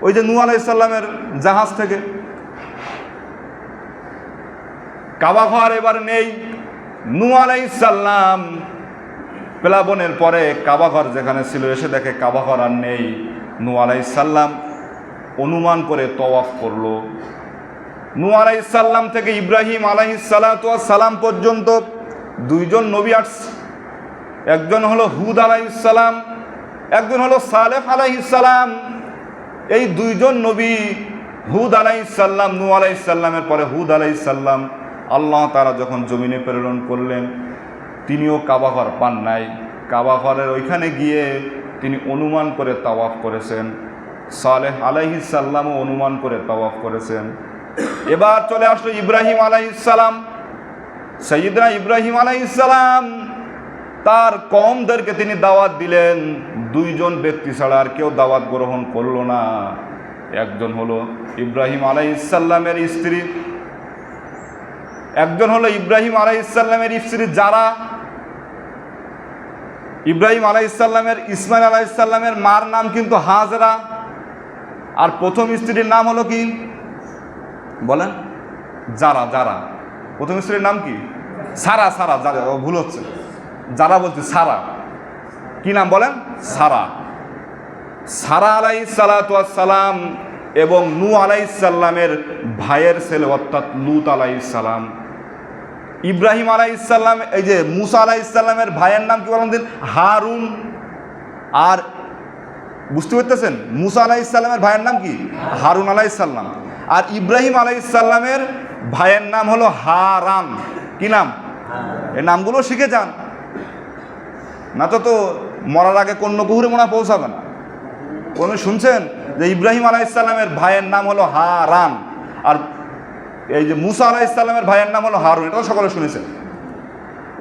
ওই যে নূহ আলাইহিস সালামের জাহাজ থেকে কাবা ঘর এবার নেই। নূহ আলাইহিস সালাম প্লাবনের পরে কাবাঘর যেখানে ছিল এসে দেখে কাবাঘর আর নেই। নূহ আলাইহিস সালাম অনুমান করে তওয়াফ করলো। নূহ আলাইহিস সালাম থেকে ইব্রাহিম আলাইহিস সালাম পর্যন্ত দুইজন নবী আসছে। একজন হলো হুদ আলাইহিস সালাম, একজন হলো সালেহ আলাইহিস সালাম। এই দুইজন নবী হুদ আলাইহিস সালাম, নূহ আলাইহিস সালামের পরে হুদ আলাইহিস সালাম, আল্লাহ তাআলা যখন জমিনে প্রেরণ করলেন তিনিও কাবাঘর পান নাই। কাবাঘরের ওইখানে গিয়ে তিনি অনুমান করে তাওয়াফ করেছেন। সালেহ আলাইহিস সালামও অনুমান করে তাওয়াফ করেছেন। এবার চলে আসলো ইব্রাহিম আলাইহিস সালাম। সাইয়্যিদনা ইব্রাহিম আলাইহিস সালাম তার কওমদেরকে তিনি দাওয়াত দিলেন। দুইজন ব্যক্তি ছাড়া আর কেউ দাওয়াত গ্রহণ করলো না। একজন হলো ইব্রাহিম আলাইহিস সালামের স্ত্রী, একজন হলো ইব্রাহিম আলাইহিস সালামের স্ত্রী যারা। ইব্রাহিম আলাইহিস সালামের ইসমাইল আলাইহিস সালামের মার নাম কিন্তু হাজরা, আর প্রথম স্ত্রীর নাম হলো কি বলেন? যারা। যারা প্রথম স্ত্রীর নাম কি? সারা। সারা, যারা ভুল হচ্ছে, যারা বলছি সারা। কি নাম বলেন? সারা। সারা আলাইহিস সালাম এবং নূহ আলাইহিস সালামের ভাইয়ের ছেলে অর্থাৎ লূত আলাইহিস সালাম। ইব্রাহিম আলাইহিস সালাম, এই যে মুসা আলাইহিস সালামের ভাইয়ের নাম কি বলেন দিন? হারুন। আর বুঝতে পারতেছেন, মুসা আলাইহিস সালামের ভাইয়ের নাম কি? হারুন আলাইহিস সালাম। আর ইব্রাহিম আলাইহিস সালামের ভাইয়ের নাম হলো হারান। কি নাম? এই নামগুলো শিখে যান, না তো মরার আগে কন্যকুহুরে মনে পৌঁছাবে না। কোনো শুনছেন যে ইব্রাহিম আলাইহিস সালামের ভাইয়ের নাম হলো হারান, আর এই যে মুসা আলাইহিস সালামের ভাইয়ের নাম হলো হারুন, এটাও সকলে শুনেছেন।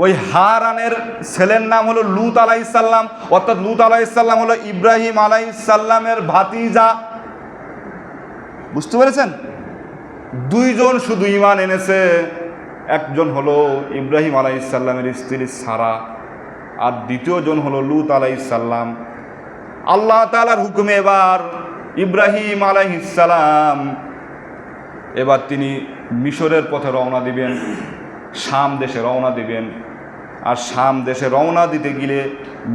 ওই হারানের ছেলের নাম হলো লূত আলাইহিস সালাম, অর্থাৎ লূত আলাইহিস সালাম হলো ইব্রাহিম আলাইহিস সালামের ভাতিজা। বুঝতে পেরেছেন? দুইজন শুধু ঈমান এনেছে, একজন হলো ইব্রাহিম আলাইহিস সালামের স্ত্রী সারা, আর দ্বিতীয়জন হলো লূত আলাইহিস সালাম। আল্লাহ তাআলার হুকুমে এবার ইব্রাহিম আলাইহিস সালাম এবার তিনি মিশরের পথে রওনা দিবেন, শাম দেশে রওনা দিবেন। আর শাম দেশে রওনা দিতে গেলে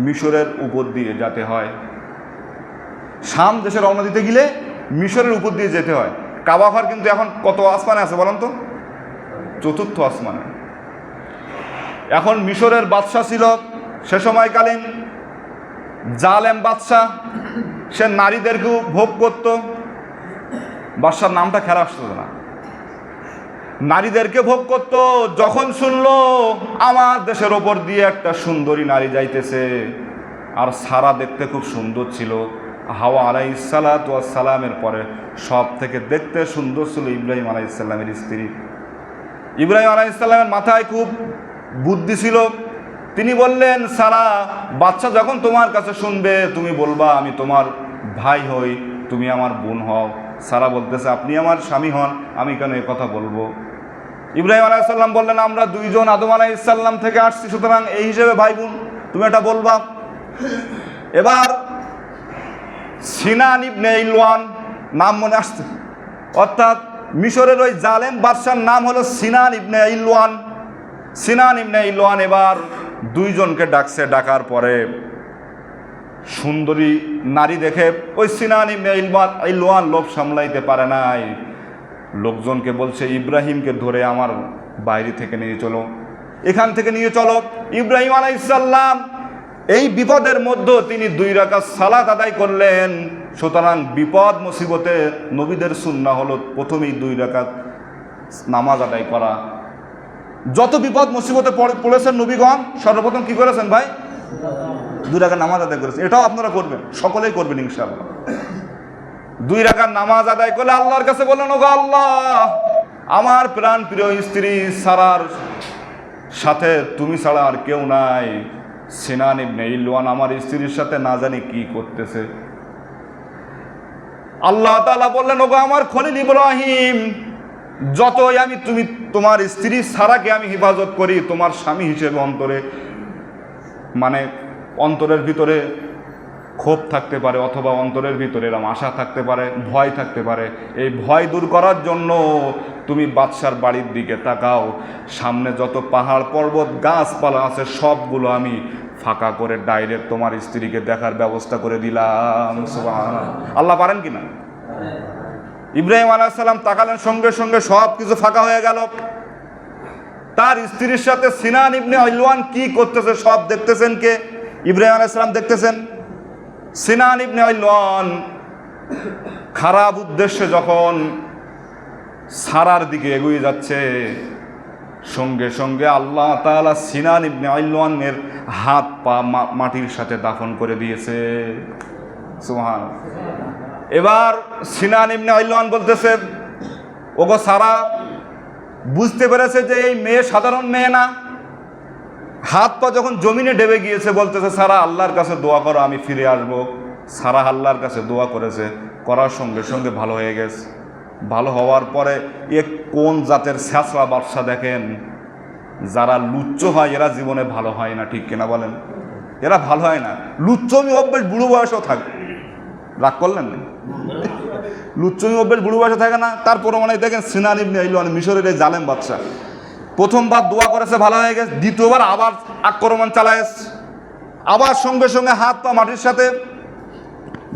মিশরের উপর দিয়ে যেতে হয়। শাম দেশে রওনা দিতে গেলে মিশরের উপর দিয়ে যেতে হয়। কাবাঘর কিন্তু এখন কত আসমানে আছে বলেন তো? চতুর্থ আসমানে। এখন মিশরের বাদশা ছিল সে সময়কালীন জালেম বাদশা, সে নারীদেরকেও ভোগ করত। বাদশার নামটা খেলা আসতো না, নারীদেরকে ভোগ করত। যখন শুনলো আমার দেশের ওপর দিয়ে একটা সুন্দরী নারী যাইতেছে, আর সারা দেখতে খুব সুন্দর ছিল, হাওয়া আলাইহিস সালামের পরে সব থেকে দেখতে সুন্দর ছিল ইব্রাহিম আলাইহিস সালামের স্ত্রী। ইব্রাহিম আলাইহিস সালামের মাথায় খুব বুদ্ধি ছিল। তিনি বললেন, সারা, বাচ্চা যখন তোমার কাছে শুনবে তুমি বলবা আমি তোমার ভাই হই, তুমি আমার বোন হও। সারা বলতেছে, আপনি আমার স্বামী হন, আমি কেন এ কথা বলবো? ইব্রাহিম আলাইহিস সালাম বললেন, আমরা দুইজন আদম আলাইহিস সালাম থেকে আসছি, সুতরাং এই হিসেবে ভাই বোন, তুমি এটা বলবা। এবার সিনান ইবনে ইলওয়ান নাম মনে আসছে, অর্থাৎ মিশরের ওই জালেম বাদশার নাম হলো সিনান ইবনে ইলওয়ান। সিনান ইবনে ইলওয়ান এবার দুইজনকে ডাকছে। ডাকার পরে সুন্দরী নারী দেখে ওই সিনান ইবনে ইলওয়ান লোভ সামলাইতে পারে নাই, লোকজনকে বলছে, ইব্রাহিমকে ধরে আমার বাইরে থেকে নিয়ে চলো, এখান থেকে নিয়ে চলো। ইব্রাহিম আলাইহিস সালাম এই বিপদের মধ্যে তিনি 2 রাকাত সালাত আদায় করলেন। সুতরাং বিপদ মুসিবতে নবীদের সুন্নাহ হলো প্রথমেই 2 রাকাত নামাজ আদায় করা। যত বিপদ মুসিবতে পড়েছেন নবীগণ সর্বপ্রথম কি করেছেন ভাই? 2 রাকাত নামাজ আদায় করেছেন। এটাও আপনারা করবেন, সকলেই করবেন ইনশাআল্লাহ। 2 রাকাত নামাজ আদায় করলে আল্লাহর কাছে বললেন, ওগো আল্লাহ, আমার প্রাণ প্রিয় স্ত্রী সারার সাথে তুমি ছাড়া আর কেউ নাই। সিনান ইবনে ইলওয়ান আমার স্ত্রীর সাথে না জানি কি করতেছে। আল্লাহ তাআলা বললেন, ওগো আমার খলিল ইব্রাহিম, যতই আমি তোমার স্ত্রী সারাকে আমি হেফাজত করি, তোমার স্বামী হিসেবে অন্তরে অন্তরের ভিতরে ক্ষোভ থাকতে পারে, অথবা অন্তরের ভিতরে এরকম আশা থাকতে পারে, ভয় থাকতে পারে। এই ভয় দূর করার জন্য তুমি বাদশার বাড়ির দিকে তাকাও, সামনে যত পাহাড় পর্বত গাছপালা আছে সবগুলো আমি ফাঁকা করে ডাইরেক্ট তোমার স্ত্রীকে দেখার ব্যবস্থা করে দিলাম। সুবহানাল্লাহ। আল্লাহ পারেন কিনা? ইব্রাহিম আলাইহিস সালাম তাকালেন, সঙ্গে সঙ্গে সব কিছু ফাঁকা হয়ে গেল। তার স্ত্রীর সাথে সিনান ইবনে ইলওয়ান কি করতেছে সব দেখতেছেন কে? ইব্রাহিম আলাইহিস সালাম দেখতেছেন। সিনান ইবনে ইলওয়ান খারাপ উদ্দেশ্যে যখন সারার দিকে এগিয়ে যাচ্ছে, সঙ্গে সঙ্গে আল্লাহ তাআলা সিনান ইবনে ইলওয়ানের হাত পা মাটির সাথে দাফন করে দিয়েছে। সুবহানাল্লাহ। এবার সিনান ইবনে ইলওয়ান বলতেছে, ওগো সারা, বুঝতে পেরেছে যে এই মেয়ে সাধারণ মেয়ে না। হাত পা যখন জমিনে ডেবে গিয়েছে, বলতেছে সারা আল্লাহর কাছে দোয়া করো, আমি ফিরে আসব। সারা আল্লাহর কাছে দোয়া করেছে, করার সঙ্গে সঙ্গে ভালো হয়ে গেছে। ভালো হওয়ার পরে কোন জাতের ছ্যাঁচড়া বাদশা দেখেন, যারা লুচ্চ হয় এরা জীবনে ভালো হয় না, ঠিক কিনা বলেন? এরা ভালো হয় না। লুচ্চমি অভ্যেস বুড়ো বয়সেও থাকে। রাগ করলেন না? লুচ্চমি অভ্যেস বুড়ো বয়সে থাকে না। তারপরে মনে হয় দেখেন সিনান ইবনে ইলওয়ান মিশরের এই জালেম বাদশা, প্রথমবার দোয়া করেছে, ভালো হয়ে গেছে। দ্বিতীয়বার আবার আক্রমণ চালায়, আবার সঙ্গে সঙ্গে হাত পা মাটির সাথে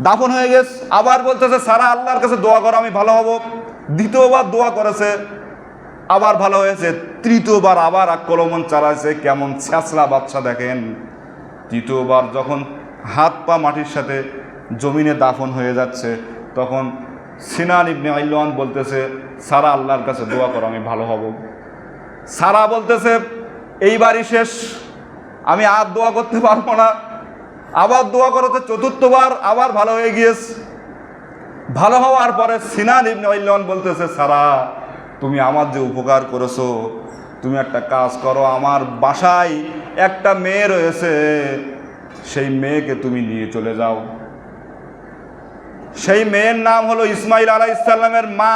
দাফন হয়ে গেছে। আবার বলতেছে সারা আল্লাহর কাছে দোয়া করো, আমি ভালো হব। দ্বিতীয়বার দোয়া করেছে, আবার ভালো হয়েছে। তৃতীয়বার আবার আক্রমণ চালাইছে। কেমন ছ্যাঁচড়া বাদশা দেখেন। তৃতীয়বার যখন হাত পা মাটির সাথে জমিনে দাফন হয়ে যাচ্ছে, তখন সিনান ইবনে ইলওয়ান বলতেছে সারা আল্লাহর কাছে দোয়া করো, আমি ভালো হব। সারা বলতেছে এইবারই শেষ, আমি আর দোয়া করতে পারবো না। আবার দোয়া করতে চতুর্থবার আবার ভালো হয়ে গিয়েছে। ভালো হওয়ার পরে সিনান ইবনে ইলওয়ান বলতেছে সারা, তুমি আমার যে উপকার করেছো, তুমি একটা কাজ করো, আমার বাসায় একটা মেয়ে রয়েছে, সেই মেয়েকে তুমি নিয়ে চলে যাও। সেই মেয়ের নাম হলো ইসমাইল আলাইহিস সালামের মা।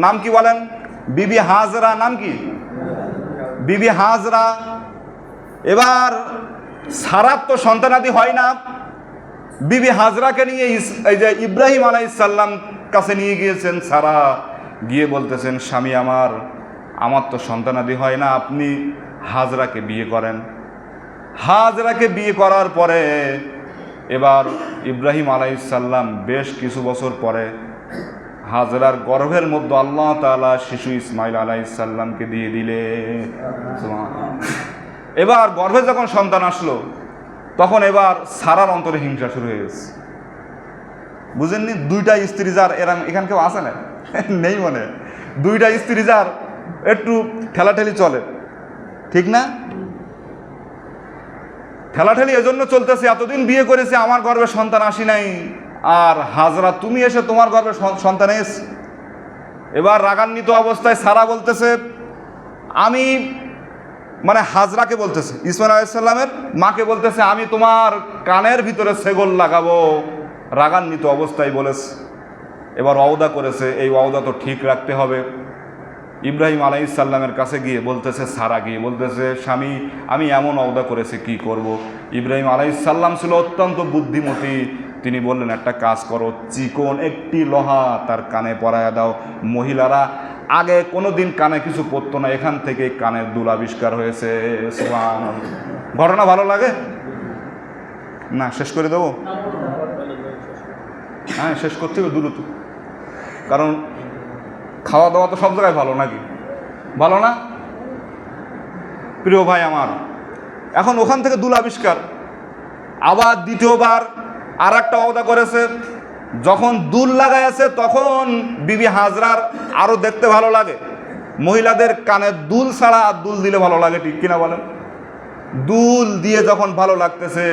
নাম কি বলেন? বিবি হাজরা। নাম কি? বিবি হাজরা। এবার সারার তো সন্তানাদি হয় না, বিবি হাজরাকে নিয়ে এই যে ইব্রাহিম আলাইহিস সালাম কাছে নিয়ে গিয়েছেন। সারা গিয়ে বলতেছেন, স্বামী আমার তো সন্তানাদি হয় না, আপনি হাজরাকে বিয়ে করেন। হাজরাকে বিয়ে করার পরে এবার ইব্রাহিম আলাইহিস সালাম বেশ কিছু বছর পরে হাজরার গর্ভের মধ্যে আল্লাহ তাআলা শিশু ইসমাইল আলাইহিস সালামকে দিয়ে দিলে। এবার গর্ভে যখন সন্তান আসলো, তখন এবার সারার অন্তরে হিংসা শুরু হয়ে গেছে। বুঝেননি? দুইটা স্ত্রী যার, এরা এখানে কেউ আসে না? নেই মনে। দুইটা স্ত্রী যার একটু ঠেলাঠেলি চলে, ঠিক না? ঠেলাঠেলি এজন্য চলতেছে, এতদিন বিয়ে করেছে, আমার গর্ভে সন্তান আসি নাই, আর হাজরা তুমি এসে তোমার গর্ভে সন্তান এসে। এবার রাগান্বিত অবস্থায় সারা বলতেছে, আমি মানে হাজরাকে বলতেছে, ইসমাইল আলাইহিস সালামের মাকে বলতেছে, আমি তোমার কানের ভিতরে সেগল লাগাবো। রাগান্বিত অবস্থায় বলেছে। এবার ওয়াদা করেছে, এই ওয়াদা তো ঠিক রাখতে হবে। ইব্রাহিম আলাইহিস সালামের কাছে গিয়ে বলতেছে, সারা গিয়ে বলতেছে, স্বামী আমি এমন ওয়াদা করেছি, কি করব। ইব্রাহিম আলাইহিস সালাম ছিল অত্যন্ত বুদ্ধিমতী। তিনি বললেন, একটা কাজ করো, চিকন একটি লোহা তার কানে পরায়া দাও। মহিলারা আগে কোনোদিন কানে কিছু পরতো না, এখান থেকে কানের দুল আবিষ্কার হয়েছে। সুবহানাল্লাহ। ঘটনা ভালো লাগে না? শেষ করে দেবো? হ্যাঁ, শেষ করতে হবে দ্রুত, কারণ খাওয়া দাওয়া তো সব জায়গায় ভালো, নাকি ভালো না? প্রিয় ভাই আমার, এখন ওখান থেকে দুল আবিষ্কার। আবার দ্বিতীয়বার আর একটা ওয়াদা করেছে। যখন দুল লাগাইছে, তখন বিবি হাজরার আরো দেখতে ভালো লাগে। মহিলাদের কানে দুল ছাড়া আর দুল দিলে ভালো লাগে, ঠিক কিনা বলেন? দুল দিয়ে যখন ভালো লাগতেছে,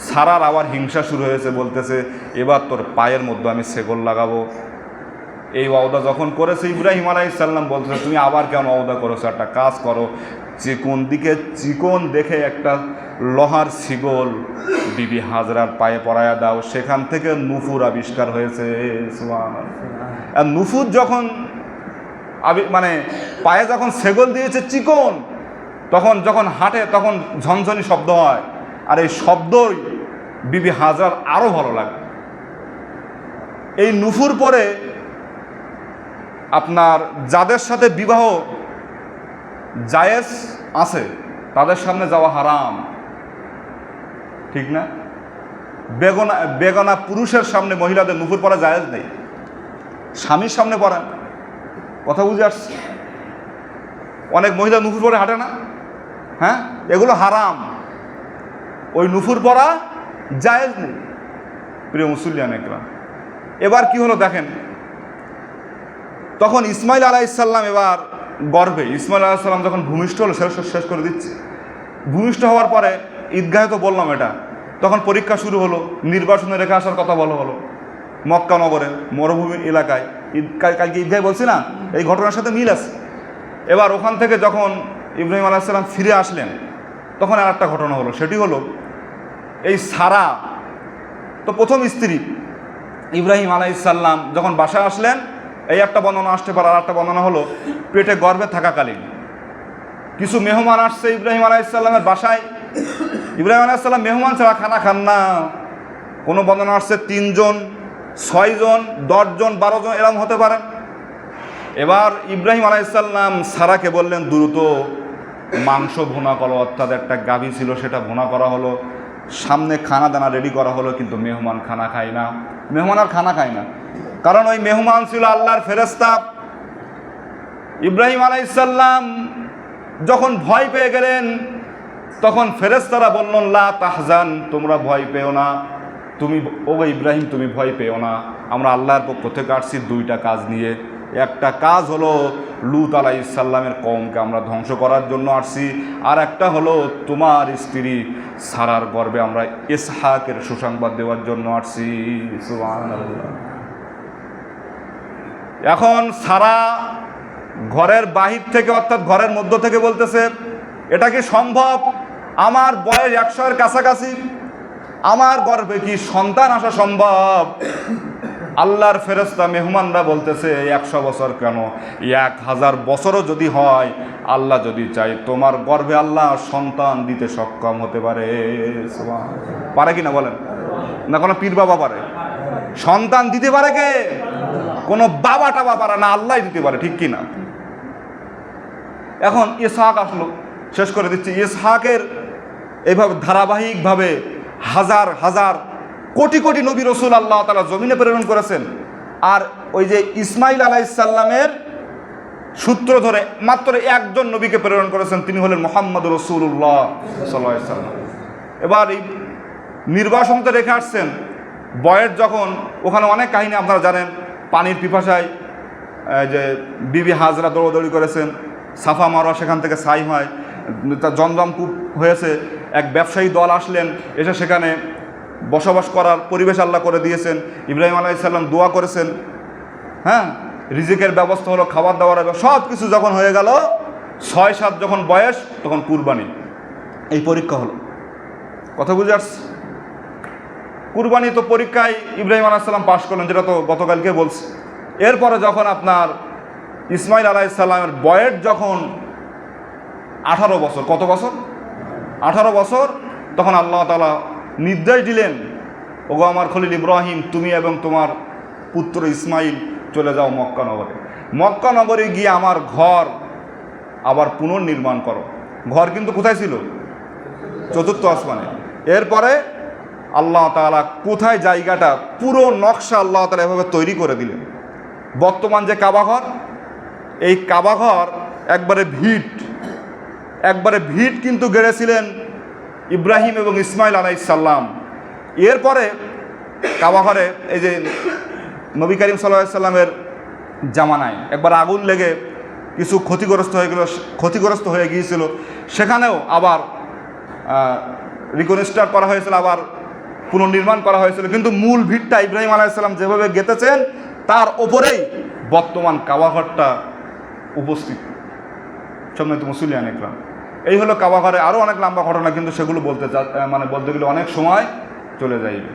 সারার আবার হিংসা শুরু হয়েছে। বলতেছে, এবার তোর পায়ের মধ্যে আমি সেগল লাগাবো। এই ওয়াদা যখন করেছে, ইব্রাহিম আলাইহিস সালাম বলতেছে, তুমি আবার কেন ওয়াদা করেছো? একটা কাজ করো, চিকন দিকে চিকন দেখে একটা লোহার শিকল বিবি হাজরার পায়ে পরায়া দাও। সেখান থেকে নুপুর আবিষ্কার হয়েছে। সুবহানাল্লাহ। আর নুপুর যখন মানে পায়ে যখন সেগল দিয়েছে চিকন, তখন যখন হাঁটে তখন ঝনঝনি শব্দ হয়, আর এই শব্দই বিবি হাজরার আরো ভালো লাগে। এই নুপুর পরে আপনার যাদের সাথে বিবাহ জায়েজ আছে, তাদের সামনে যাওয়া হারাম। ঠিক না? বেগানা পুরুষের সামনে মহিলাদের নুপুর পরা জায়েজ নেই, স্বামীর সামনে পরান। কথা বুঝে আসছে? অনেক মহিলা নুপুর পরে হাঁটে না, হ্যাঁ, এগুলো হারাম, ওই নুপুর পরা জায়েজ নেই। প্রিয় মুসল্লিয়ান একরাম, এবার কি হলো দেখেন, তখন ইসমাইল আলাইহিসসালাম এবার গর্বে, ইসমাইল আলাইহিসসালাম যখন ভূমিষ্ঠ হলো, শেষ করে দিচ্ছে। ভূমিষ্ঠ হওয়ার পরে ঈদগাহে তো বললাম এটা, তখন পরীক্ষা শুরু হলো, নির্বাসনে রেখে আসার কথা বলা হলো মক্কা নগরে মরুভূমির এলাকায়। কালকে ঈদগাহে বলছি না, এই ঘটনার সাথে মিল আছে। এবার ওখান থেকে যখন ইব্রাহিম আলাইহিসসালাম ফিরে আসলেন, তখন আর একটা ঘটনা হলো, সেটি হলো এই সারা তো প্রথম স্ত্রী, ইব্রাহিম আলাইহিসসালাম যখন বাসায় আসলেন, এই একটা বর্ণনা আসতে পারে। আর একটা বর্ণনা হলো পেটে গর্ভে থাকাকালীন কিছু মেহমান আসছে ইব্রাহিম আলাইহিসসালামের বাসায়। ইব্রাহিম আলাইহিসসালাম মেহমান ছাড়া খানা খান না। কোনো বর্ণনা আসছে 3 জন, 6 জন, 10 জন, 12 জন, এরকম হতে পারে। এবার ইব্রাহিম আলাইহিসসালাম সারাকে বললেন, দ্রুত মাংস ভুনা করো, অর্থাৎ একটা গাভী ছিল সেটা ভুনা করা হলো, সামনে খানা দানা রেডি করা হলো, কিন্তু মেহমান খানা খায় না। মেহমান আর খানা খায় না, কারণ ওই মেহমান ছিল আল্লাহর ফেরেশতা। ইব্রাহিম আলাইহিসসালাম যখন ভয় পেয়ে গেলেন, তখন ফেরেশতারা বললেন, লা তাহজান, তোমরা ভয় পেও না, তুমি ও ইব্রাহিম তুমি ভয় পেও না, আমরা আল্লাহর পক্ষ থেকে আসছি 2টা কাজ নিয়ে। একটা কাজ হলো লূত আলাইহিসসালামের কওমকে আমরা ধ্বংস করার জন্য আসছি, আর একটা হলো তোমার স্ত্রী সারার গর্ভে আমরা ইসহাকের সুসংবাদ দেওয়ার জন্য আসছি। সুবহানাল্লাহ। এখন সারা ঘরের বাহির থেকে, অর্থাৎ ঘরের মধ্য থেকে বলতেছে, এটা কি সম্ভব? আমার বয়স 100-এর কাছাকাছি, আমার গর্ভে কি সন্তান আসা সম্ভব? আল্লাহর ফেরেশতা মেহমানরা বলতেছে, 100 বছর কেন, 1000 বছরও যদি হয়, আল্লাহ যদি চায় তোমার গর্ভে আল্লাহ সন্তান দিতে সক্ষম হতে পারে। পারে কি না বলেন? না কোনো পীর বাবা পারে? সন্তান দিতে পারে কে? কোনো বাবা টাবা পারে না, আল্লাহ দিতে পারে, ঠিক কি না? এখন ইসহাক আসলো, শেষ করে দিচ্ছি। ইসহাকের এইভাবে ধারাবাহিকভাবে হাজার হাজার কোটি কোটি নবী রসুল আল্লাহ তাআলা জমিনে প্রেরণ করেছেন। আর ওই যে ইসমাইল আলাইহিসসালামের সূত্র ধরে মাত্র একজন নবীকে প্রেরণ করেছেন, তিনি হলেন মুহাম্মদ রাসূলুল্লাহ সাল্লাল্লাহু আলাইহি ওয়াসাল্লাম। এবার এই নির্বাসনতে রেখে আসছেন। বয়ের যখন ওখানে অনেক কাহিনী আপনারা জানেন, পানির পিপাসায় যে বিবি হাজরা দৌড়দৌড়ি করেছেন, সাফা মারওয়া সেখান থেকে ছাই হয়, তার জমজম কূপ হয়েছে। এক ব্যবসায়ী দল আসলেন, এসে সেখানে বসবাস করার পরিবেশ আল্লাহ করে দিয়েছেন। ইব্রাহিম আলাইহিসসালাম দোয়া করেছেন, হ্যাঁ, রিজিকের ব্যবস্থা হলো, খাবার দাবার, সব কিছু যখন হয়ে গেল, 6-7 যখন বয়স, তখন কুরবানি, এই পরীক্ষা হলো। কথা বুঝে আসছে? কুরবানি তো পরীক্ষায় ইব্রাহিম আলাইহিসসালাম পাশ করলেন, যেটা তো গতকালকে বলছি। এরপরে যখন আপনার ইসমাইল আলাইহিসসালামের বয়স যখন 18 বছর, কত বছর? 18 বছর, তখন আল্লাহ তাআলা নির্দেশ দিলেন, ওগো আমার খলিল ইব্রাহিম, তুমি এবং তোমার পুত্র ইসমাইল চলে যাও মক্কা নগরে। মক্কা নগরে গিয়ে আমার ঘর আবার পুনর্নির্মাণ করো। ঘর কিন্তু কোথায় ছিল? 4র্থ আসমানে। এরপরে আল্লাহ তাআলা কোথায় জায়গাটা, পুরো নকশা আল্লাহ তাআলা এভাবে তৈরি করে দিলেন। বর্তমান যে কাবাঘর, এই কাবাঘর একবারে ভিট কিন্তু গেড়েছিলেন ইব্রাহিম এবং ইসমাইল আলাইহিসসালাম। এরপরে কাবাঘরে এই যে নবী করিম সাল্লাল্লাহু আলাইহি সাল্লামের জামানায় একবার আগুন লেগে কিছু ক্ষতিগ্রস্ত হয়ে গিয়েছিল, সেখানেও আবার রিকনস্ট্রাক্ট করা হয়েছিল, আবার পুনর্নির্মাণ করা হয়েছিল। কিন্তু মূল ভিটটা ইব্রাহিম আলাইহিস সালাম যেভাবে গেঁথেছেন, তার ওপরেই বর্তমান কাবাঘরটা উপস্থিত। সম্মানিত মুসল্লিয়ান ইকরাম, এই হলো কাবাঘরে। আরও অনেক লম্বা ঘটনা, কিন্তু সেগুলো বলতে গেলে অনেক সময় চলে যাইবে।